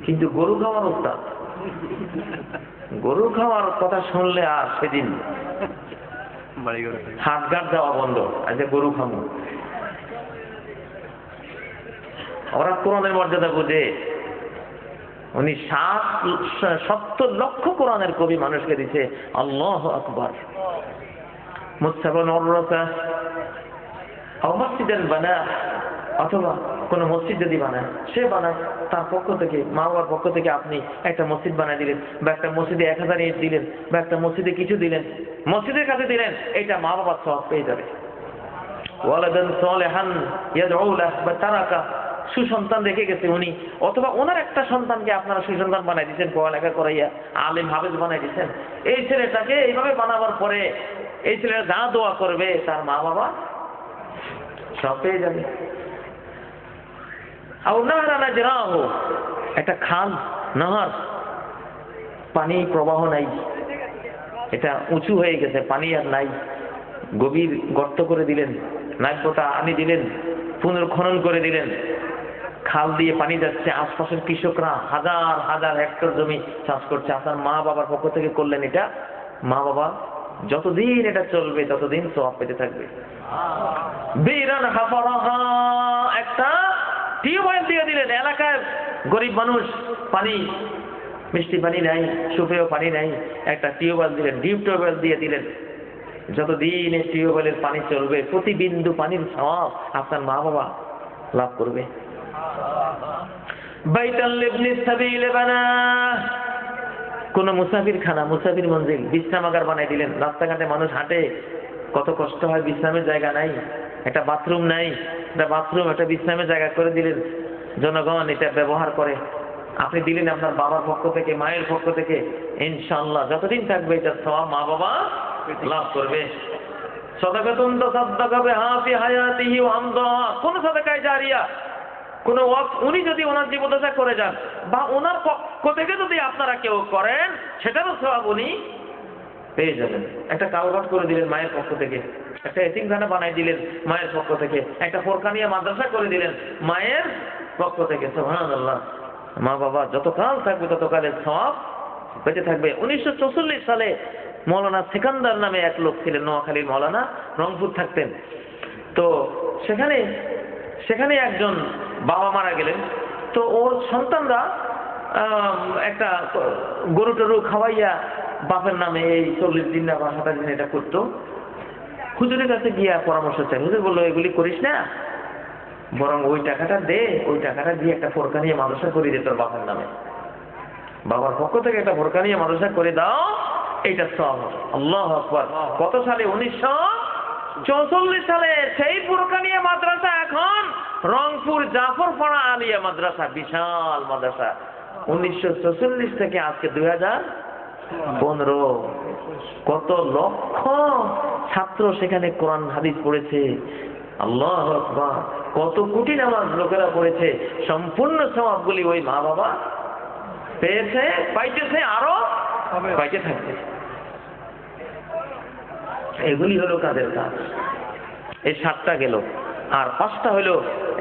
[SPEAKER 1] কিন্তু গরু খাওয়ার উস্তাদ, গরু খাওয়ার কথা শুনলে আর সেদিন হাটঘাট যাওয়া বন্ধ। আচ্ছা গরু খাবো। ওরা কোরআনের মর্যাদা বুঝে। উনি 70 লক্ষ কোরআনের কবি মানুষকে দিছে। আল্লাহু আকবার। মুসহাফান ওয়ারাসা আও মসজিদান বানা, অথবা কোন মসজিদ যদি বানায়, সে বানায় তার পক্ষ থেকে, মা বাবার পক্ষ থেকে আপনি একটা মসজিদ বানায় দিলেন, বা একটা মসজিদে 1000 ইট দিলেন, বা একটা মসজিদে কিছু দিলেন, মসজিদের কাছে দিলেন, এটা মা বাবার সওয়াব পেয়ে যাবে। ওয়ালাদান সালিহান ইয়াদউ লাহু বা তারাকা, সুসন্তান রেখে গেছে উনি, অথবা ওনার একটা সন্তানকে আপনারা সুসন্তান বানাই দিচ্ছেন, পড়ালেখা করাইয়া আলেম হাফেজ বানাই দিচ্ছেন। এই ছেলেটাকে এইভাবে বানাবার পরে এই ছেলেটা যা দোয়া করবে তার মা বাবা সব পেয়ে যাবে। একটা খাল, নহর, পানি প্রবাহ নাই, এটা উঁচু হয়ে গেছে, পানি আর নাই, গভীর গর্ত করে দিলেন, নাব্যতা আনি দিলেন, পুনর্খনন করে দিলেন, খাল দিয়ে পানি যাচ্ছে, আশপাশের কৃষকরা হাজার হাজার হেক্টর জমি চাষ করছে, আপনার মা বাবার পক্ষ থেকে করলেন এটা, মা বাবা যতদিন এটা চলবে ততদিন সওয়াব পেতে থাকবে। বিরান হাফারাহা, একটা টিউবওয়েল দিয়ে দিলেন, এলাকার গরিব মানুষ পানি, মিষ্টি পানি নাই, সুপেয় পানি নাই, একটা টিউবওয়েল দিলেন, ডিপ টিউবওয়েল দিয়ে দিলেন। যতদিন এই টিউবওয়েলের পানি চলবে প্রতি বিন্দু পানির সওয়াব আপনার মা বাবা লাভ করবে। বাইতাল লিবনি সাবিল বানা, কোন মুসাফির খানা, মুসাফির মঞ্জিল, বিশ্রামাগার বানাই দিলেন। রাস্তাঘাটে মানুষ হাঁটে, কত কষ্ট হয়, বিশ্রামের জায়গা নাই, একটা বাথরুম নাই, একটা বাথরুম, একটা বিশ্রামের জায়গা করে দিলেন, জনগণ এটা ব্যবহার করে। আপনি দিলেন আপনার বাবার পক্ষ থেকে, মায়ের পক্ষ থেকে, ইনশাআল্লাহ যতদিন থাকবে এটা সওয়াব মা বাবা লাভ করবে। সাদাকাতুন তাসাদ্দাকা বিহা ফি হায়াতিহি ওয়া আমদা, কোন সাদাকায়ে জারিয়া, কোন ওয়াক্ত উনি যদি ওনার জীবদ্দশা করে যান, বা ওনার পক্ষ থেকে যদি আপনারা কেউ করেন, সেটারও সওয়াব উনি পেয়ে যাবেন। একটা কালভার্ট করে দিলেন মায়ের পক্ষ থেকে, একটা এতিমখানা বানাই দিলেন মায়ের পক্ষ থেকে, একটা ফোরকানিয়া মাদ্রাসা করে দিলেন মায়ের পক্ষ থেকে। সুবহানাল্লাহ, মা বাবা যতকাল থাকবে ততকালের সওয়াব পেতে থাকবে। 1944 সালে মৌলানা সিকান্দার নামে এক লোক ছিলেন, নোয়াখালীর মৌলানা, রংপুর থাকতেন। তো সেখানে সেখানে একজন বাবা মারা গেলেন, তো ওর সন্তানরা একটা গরু টরু খাওয়াইয়া বাপের নামে এই 40 দিন না বা 27 দিন এটা করতো। হুজুরের কাছে গিয়া পরামর্শ চাই। হুজুর বললো এগুলি করিস না, বরং ওই টাকাটা দে, ওই টাকাটা দিয়ে একটা ফোরকানিয়া মাদ্রাসা করে দে তোর বাপের নামে, বাবার পক্ষ থেকে একটা ফোরকানিয়া মাদ্রাসা করে দাও, এইটা সব। আল্লাহু আকবার। কত সালে? 1944 সালে। সেই ফোরকানিয়া মাদ্রাসা এখন রংপুর জাফরপাড়া আলিয়া মাদ্রাসা, বিশাল মাদ্রাসা। 1944 থেকে আজকে 2015, কত লক্ষ ছাত্র সেখানে কোরআন হাদিস পড়েছে। আল্লাহু আকবার। কত কোটি নামাজ লোকেরা পড়েছে। সম্পূর্ণ সওয়াবগুলি ওই মা বাবা পেয়েছে, পাইতেছে, আরো পাইতে থাকবে। এগুলি হলো কাদের কাজ। এই 7টা গেল। আর 5টা হলো,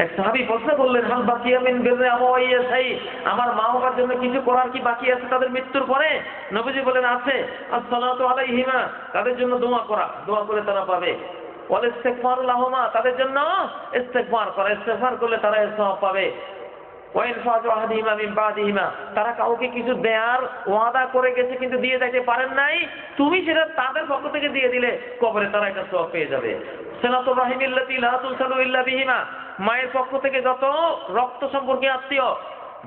[SPEAKER 1] এক সাহাবী প্রশ্ন করলেন, হাল বাকিয়া মিন বিররি আবাওয়াইয়া শাই, আমার মা বাবার জন্য কিছু করার কি বাকি আছে তাদের মৃত্যুর পরে? নবীজি বলেন আছে। আসসালাতু আলাইহিমা, তাদের জন্য দোয়া করা, দোয়া করে তারা পাবে। ওয়াল ইস্তিগফারু লাহুমা, তাদের জন্য ইস্তিগফার করা, ইস্তিগফার করলে তারা সওয়াব পাবে। ওয়া ইনফাযু আহাদিহিমা মিন বাদিহিমা, তারা কাউকে কিছু দেয়ার ওয়াদা করে গেছে কিন্তু দিয়ে যাইতে পারেন নাই, তুমি সেটা তাদের পক্ষ থেকে দিয়ে দিলে কবরে তারা এটা সওয়াব পেয়ে যাবে। সিলাতুর রাহিমিল্লাতী লা তুসালু ইল্লা বিহিমা, মায়ের পক্ষ থেকে যত রক্ত সম্পর্কে আত্মীয়,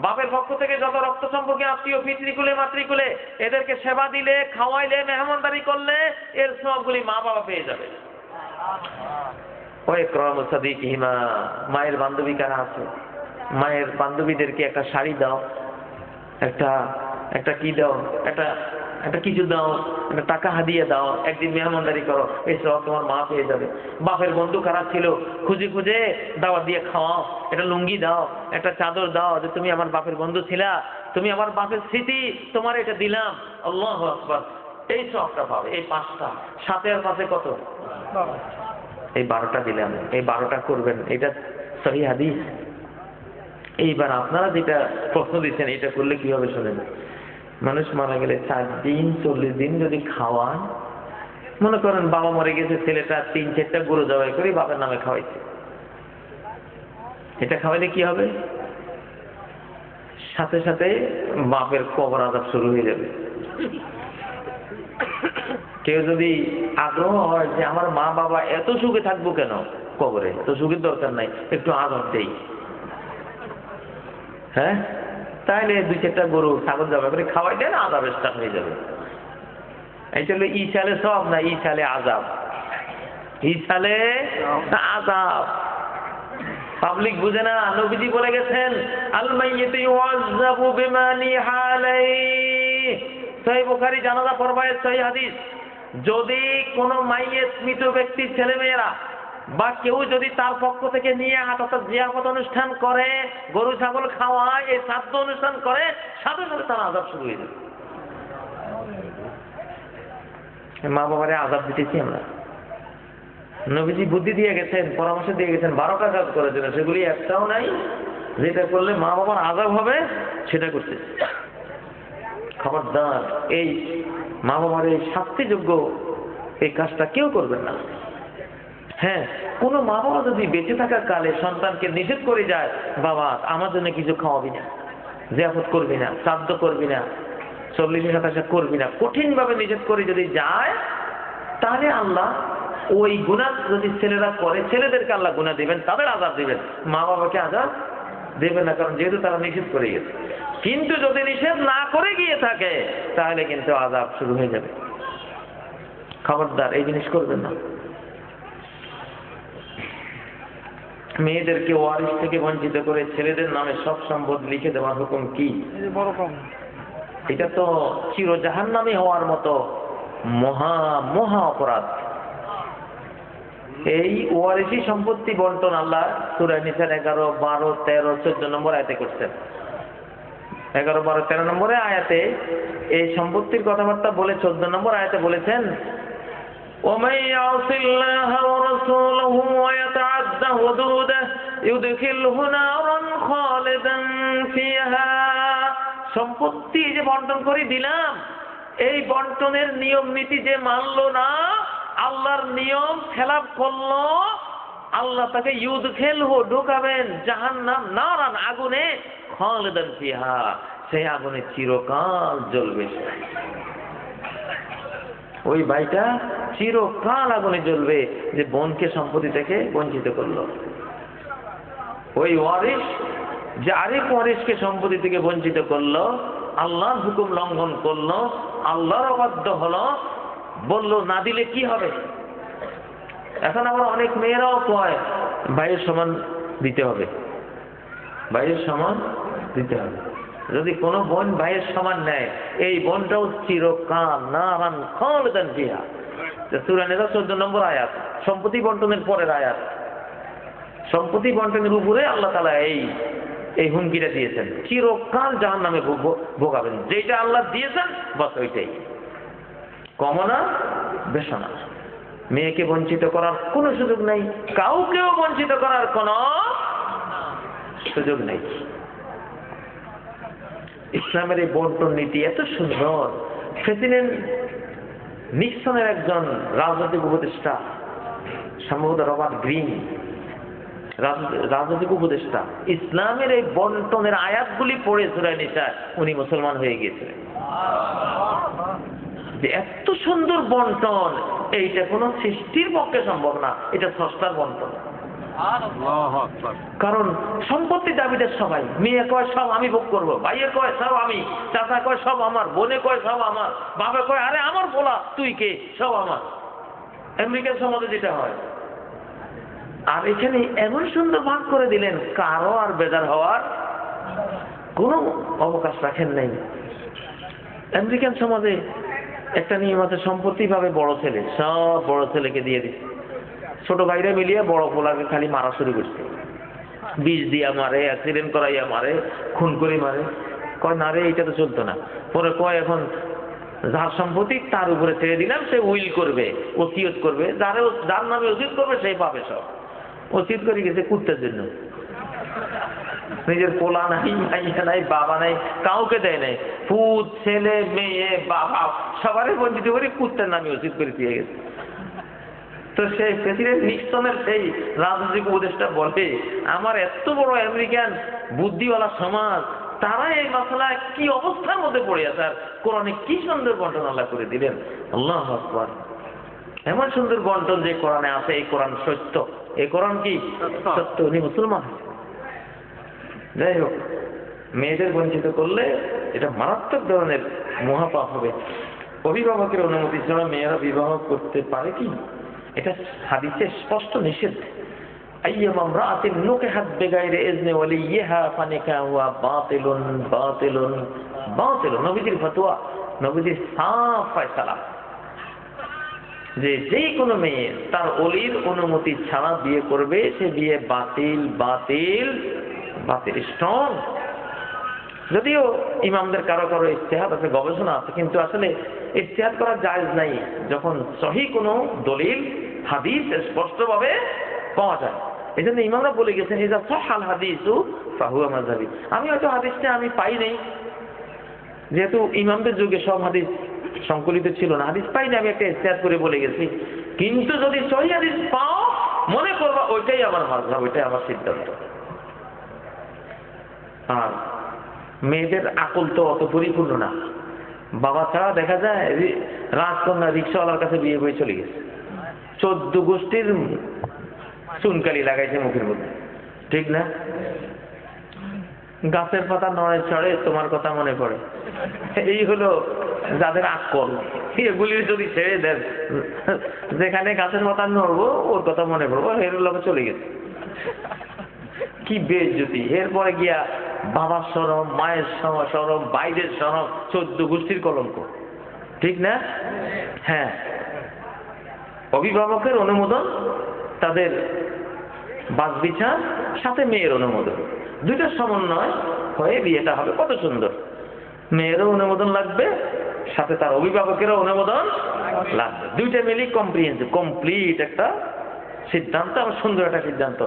[SPEAKER 1] বাপের পক্ষ থেকে যত রক্ত সম্পর্কে আত্মীয়, পিতৃকুলে মাতৃকুলে, এদেরকে সেবা দিলে, খাওয়াইলে, মেহমানদারি করলে এর সওয়াবগুলি মা বাবা পেয়ে যাবে। ওয়া ইকরামু সাদিকিহিমা, মায়ের বান্ধবী কারা আছে? মায়ের বান্ধবীদেরকে একটা শাড়ি দাও, একটা কি দাও, একটা কিছু দাও, একটা টাকা হাদিয়া দাও, একদিন মেহমানদারি করো, এই সব তোমার মা পেয়ে যাবে। বাপের বন্ধু খারাপ ছিল, খুঁজে খুঁজে দাওয়াত দিয়ে খাওয়াও, একটা লুঙ্গি দাও, একটা চাদর দাও, যে তুমি আমার বাপের বন্ধু ছিলা, তুমি আমার বাপের স্মৃতি, তোমার এটা দিলাম। আল্লাহু আকবার। এই সবটা পাবে। এই 5টা, 7 আর 5 কত? এই 12টা দিলাম। এই 12টা করবেন, এটা সহিহ হাদিস। এইবার আপনারা যেটা প্রশ্ন দিচ্ছেন, এটা করলে কি হবে শোনেন। মানুষ মারা গেলে 4 দিন 40 দিন যদি খাওয়ান, মনে করেন বাবা মরে গেছে, ছেলেটা 3-4টা গরু জবাই করে বাবার নামে খাওয়াইছে, এটা খাওয়াইলে কি হবে? সাথে সাথে বাপের কবর আযাব শুরু হয়ে যাবে। কেউ যদি আগ্রহ হয় যে আমার মা বাবা এত সুখে থাকবো কেন কবরে, তো সুখের দরকার নাই, একটু আযাব দেই, হ্যাঁ, তাহলে 2-4টা গরু ছাগল জবাই করে খাওয়াই দেন, আযাব স্টার্ট হয়ে যাবে। এই চলে ই সালে সব না, ই সালে আযাব, ই সালে আযাব। পাবলিক বুঝে না। নবীজি বলে গেছেন, আল মাইয়িতু ইউআযাবু বিমা নিহা আলাইহি, সহিহ বুখারী জানাজা পড়বায় সহিহ হাদিস। যদি কোনো মাইয়িত, মৃত ব্যক্তির ছেলেমেয়েরা বা কেউ যদি তার পক্ষ থেকে নিয়ে অর্থাৎ জিয়াফত অনুষ্ঠান করে, গরু ছাগল খাওয়ায়, এই শ্রাদ্ধ অনুষ্ঠান করে, সাথে সাথে তার আযাব শুরু হয়ে যাবে। মা বাবারে আযাব দিতেছি আমরা। নবীজি বুদ্ধি দিয়ে গেছেন, পরামর্শ দিয়ে গেছেন, 12টা কাজ করার জন্য, সেগুলি একটাও নাই যেটা করলে মা বাবার আযাব হবে, সেটা করতে। খবরদার, এই মা বাবার এই শাস্তিযোগ্য এই কাজটা কেউ করবেন না। হ্যাঁ, কোন মা বাবা যদি বেঁচে থাকার কালে সন্তানকে নিষেধ করে যায়, বাবা আমার জন্য কিছু খাওয়াবি না, জিয়াফত করবি না, শ্রাদ্ধ করবি না, 40-27 করবি না, কঠিন ভাবে নিষেধ করে যদি যায়, তাহলে আল্লাহ ওই গুনাহ যদি ছেলেরা করে, ছেলেদেরকে আল্লাহ গুনাহ দিবেন, তাদের আযাব দিবেন, মা বাবাকে আযাব দেবেন না, কারণ যেহেতু তারা নিষেধ করে গেছে। কিন্তু যদি নিষেধ না করে গিয়ে থাকে, তাহলে কিন্তু আযাব শুরু হয়ে যাবে। খবরদার, এই জিনিস করবেন না। মেয়েদেরকে ওয়ারিস থেকে বঞ্চিত করে ছেলেদের নামে সব সম্পদ লিখে দেওয়ার হুকুম কি? এটা তো চির জাহান্নামী হওয়ার মতো মহা মহা অপরাধ। এই ওয়ারিসি সম্পত্তি বন্টন আল্লাহ সূরা নিসার 11, 12, 13, 14 নম্বর আয়াতে করছেন। 11, 12, 13 নম্বরে আয়াতে এই সম্পত্তির কথাবার্তা বলে 14 নম্বর আয়াতে বলেছেন, وَمَن يَعْصِ اللَّهَ وَرَسُولَهُ وَيَتَعَدَّ حُدُودَهُ يُدْخِلْهُ نَارًا خَالِدًا فِيهَا। সম্পত্তি যে বন্টন করে দিলাম, এই বন্টনের নিয়ম নীতি যে মানলো না, আল্লাহর নিয়ম খেলাপ করলো, আল্লাহ তাকে ইউদখিলহু ঢোকাবেন জাহান্নাম নারান আগুনে খালিদান ফিহা, সেই আগুনে চিরকাল জ্বলবে। ওই ভাইটা চিরকাল আগুনে জ্বলবে যে বোনকে সম্পত্তি থেকে বঞ্চিত করলো। ওই ওয়ারিস যে আরেক ওয়ারিসকে সম্পত্তি থেকে বঞ্চিত করলো, আল্লাহর হুকুম লঙ্ঘন করলো, আল্লাহর অবাধ্য হলো, বললো না দিলে কি হবে। এখন আবার অনেক মেয়েরাও কয় ভাইয়ের সমান দিতে হবে, ভাইয়ের সমান দিতে হবে। যদি কোনো বোন ভাইয়ের সমান নেয়, এই বোনটাও চিরকাল নারান খালিদান ফিহা। সূরা নিসা 14 নম্বর আয়াত, সম্পত্তি বন্টনের পরের আয়াত। সম্পত্তি বন্টনের উপরে আল্লাহ তাআলা এই হুমকিটা দিয়েছেন, চিরকাল জাহান্নামে ভোগাবেন। যেটা আল্লাহ দিয়েছেন বাস ওইটাই, কমও না বেশি না। মেয়েকে বঞ্চিত করার কোনো সুযোগ নেই, কাউকেও বঞ্চিত করার কোনো সুযোগ নেই। ইসলামের এই বন্টন নীতি এত সুন্দর। প্রেসিডেন্ট নিক্সনের একজন রাজনৈতিক উপদেষ্টা, সম্ভবত রবার্ট গ্রিন, রাজনৈতিক উপদেষ্টা, ইসলামের এই বন্টনের আয়াতগুলি পড়ে সূরা নিসায় উনি মুসলমান হয়ে গিয়েছিলেন। যে এত সুন্দর বন্টন, এইটা কোনো সৃষ্টির পক্ষে সম্ভব না, এটা স্রষ্টার বন্টন। কারণ সম্পত্তি দাবিদার সবাই, মেয়ে কয় সব আমি ভোগ করবো, ভাইয়ে কয় সব আমি, চাচা কয় সব আমার, বোনে কয় সব আমার, বাবা কয় আরে আমার বলা তুই কে, সব আমার। আমেরিকার সমাজে যেটা হয়। আর এখানে এমন সুন্দর ভাগ করে দিলেন, কারো আর বেজার হওয়ার কোনো অবকাশ রাখেন নাই। আমেরিকান সমাজে একটা নিয়ম আছে, সম্পত্তি পাবে বড় ছেলে, সব বড় ছেলেকে দিয়ে দিচ্ছে। ছোট ভাইরা মিলিয়ে বড় পোলাকে খালি মারা শুরু করছে, বিষ দিয়া মারে, অ্যাক্সিডেন্ট করাইয়া মারে, খুন করে মারে। কয় না রে, এইটা তো চলতো না। পরে কয় এখন যার সম্পত্তি তার উপরে ছেড়ে দিলাম, সে উইল করবে, ওসিয়ত করবে, যার নামে ওসিয়ত করবে সেই পাবে সব। ওসিয়ত করে গেছে কুত্তার জন্য, নিজের পোলা নাই, মাইয়া নাই, বাবা নাই, কাউকে দেয় নাই। পুত, ছেলে, মেয়ে, বাবা সবারই বঞ্চিত করে কুত্তার নামে ওসিয়ত করে দিয়ে গেছে। তো সেই প্রেসিডেন্ট নিক্সনের সেই রাজনৈতিক উপদেষ্টা বলে, আমার এত বড় আমেরিকান বুদ্ধিওয়ালা সমাজ, তারা এই মশলায় কি অবস্থার মধ্যে পড়ে আছে, আর কোরআনে কি সুন্দর বন্টন আল্লাহ করে দিলেন। আল্লাহু আকবার। এমন সুন্দর বন্টন যে কোরআনে আছে, এই কোরআন সত্য, এই কোরআন কি সত্য, উনি মুসলমান। যাই হোক, মেয়েদের বঞ্চিত করলে এটা মারাত্মক ধরনের মহাপাপ হবে। অভিভাবকের অনুমতি ছাড়া মেয়েরা বিবাহ করতে পারে কি? এটা হাদিসে স্পষ্ট নিষেধ। আইয়ামা ইমরাআতিন নুকিহাত বিগাইরি ইজনি ওয়ালিয়্যিহা ফানিকাহুহা বাতিলুন বাতিলুন বাতিলুন। নবীজির ফতোয়া, নবীজির সাফ ফয়সালা যে যে কোনো মেয়ে তার ওলির অনুমতি ছাড়া বিয়ে করবে, সে বিয়ে বাতিল বাতিল বাতিল, স্ট্রং। যদিও ইমামদের কারো কারো ইজতিহাদ আছে, গবেষণা আছে, কিন্তু আসলে ইজতিহাদ করা জায়েজ নাই যখন সহিহ কোনো দলিল হাদিস স্পষ্টভাবে পাওয়া যায়। এই জন্য ইমামরা বলে গেছেন, ইজা সাহাল হাদিসু ফাহুয়া মাযহাবি। আমি হয়তো হাদিসটা আমি পাই নাই, যেহেতু ইমামদের যুগে সব হাদিস সংকলিত ছিল না, হাদিস পাই না, আমি একটা ইজতিহাদ করে বলে গেছি। কিন্তু যদি সহিহ হাদিস পাও, মনে করবা ওইটাই আমার মাযহাব, ওইটাই আমার সিদ্ধান্ত। আর মেয়েদের আকল তো অত পরিপূর্ণ না। বাবা ছাড়া দেখা যায় রাজকন্যা রিক্সাওয়ালার কাছে বিয়ে হয়ে চলে গেছে, 14 গোষ্ঠীর চুনকালি লাগাইছে মুখের মধ্যে, ঠিক না? গাছের পাতা নড়ে চড়ে তোমার কথা মনে পড়ে, এই হলো যাদের আকল। এগুলির যদি ছেড়ে দেন, যেখানে গাছের পাতা নড়বো ওর কথা মনে পড়বো, এর লোকে চলে গেছে। কি বেইজ্জতি! এরপরে গিয়া বাবার শরম, মায়ের শরম, বাইরের শরম, 14 গোষ্ঠীর কলঙ্ক, ঠিক না? হ্যাঁ, অভিভাবকের অনুমোদন, তাদের বাছবিচার, সাথে মেয়ের অনুমোদন, দুইটার সমন্বয় হয়ে বিয়েটা হবে। কত সুন্দর! মেয়েরও অনুমোদন লাগবে, সাথে তার অভিভাবকেরও অনুমোদন লাগবে, দুইটা মিলি কম্প্রিহেন্সিভ, কমপ্লিট একটা সিদ্ধান্ত, আমার সুন্দর একটা সিদ্ধান্ত।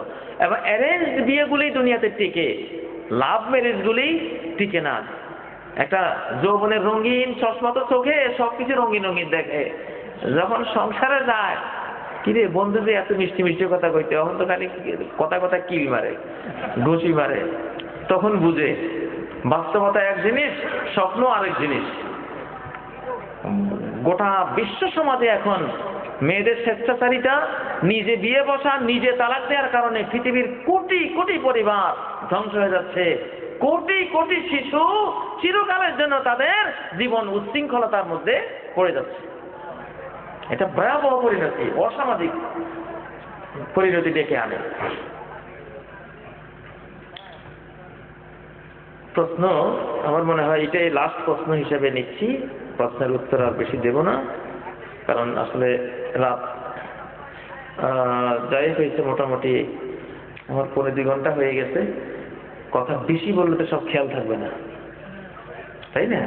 [SPEAKER 1] এবং অ্যারেঞ্জ বিয়েগুলি দুনিয়াতে টিকে, লাভ ম্যারেজ গুলি টিকে না। একটা যৌবনের রঙিন চশমা তো চোখে সবকিছু রঙিন রঙিন দেখে, যখন সংসারে যায় কিরে বন্ধু যে এত মিষ্টি মিষ্টি কথা কইতে, এখন তো খালি কথা কথা কিল মারে, ঘুষি মারে। তখন বুঝে বাস্তবতা এক জিনিস, স্বপ্ন আরেক জিনিস। গোটা বিশ্ব সমাজে এখন মেয়েদের স্বেচ্ছাচারিতা, নিজে বিয়ে বসা, নিজে তালাক দেওয়ার কারণে পৃথিবীর কোটি কোটি পরিবার ধ্বংস হয়ে যাচ্ছে। কোটি কোটি শিশু চিরকালের জন্য তাদের জীবন উচ্ছৃঙ্খলতার মধ্যে পড়ে যাচ্ছে। এটা ভয়াবহ পরিণতি, অসামাজিক পরিণতি ডেকে আনে। প্রশ্ন আমার মনে হয় এটাই লাস্ট প্রশ্ন হিসেবে নিচ্ছি, প্রশ্নের উত্তর আর বেশি দেব না, কারণ আসলে রাত যাই হয়েছে মোটামুটি আমার 1.5-2 ঘন্টা হয়ে গেছে। কথা বেশি বললে তো সব খেয়াল থাকবে না, তাই না?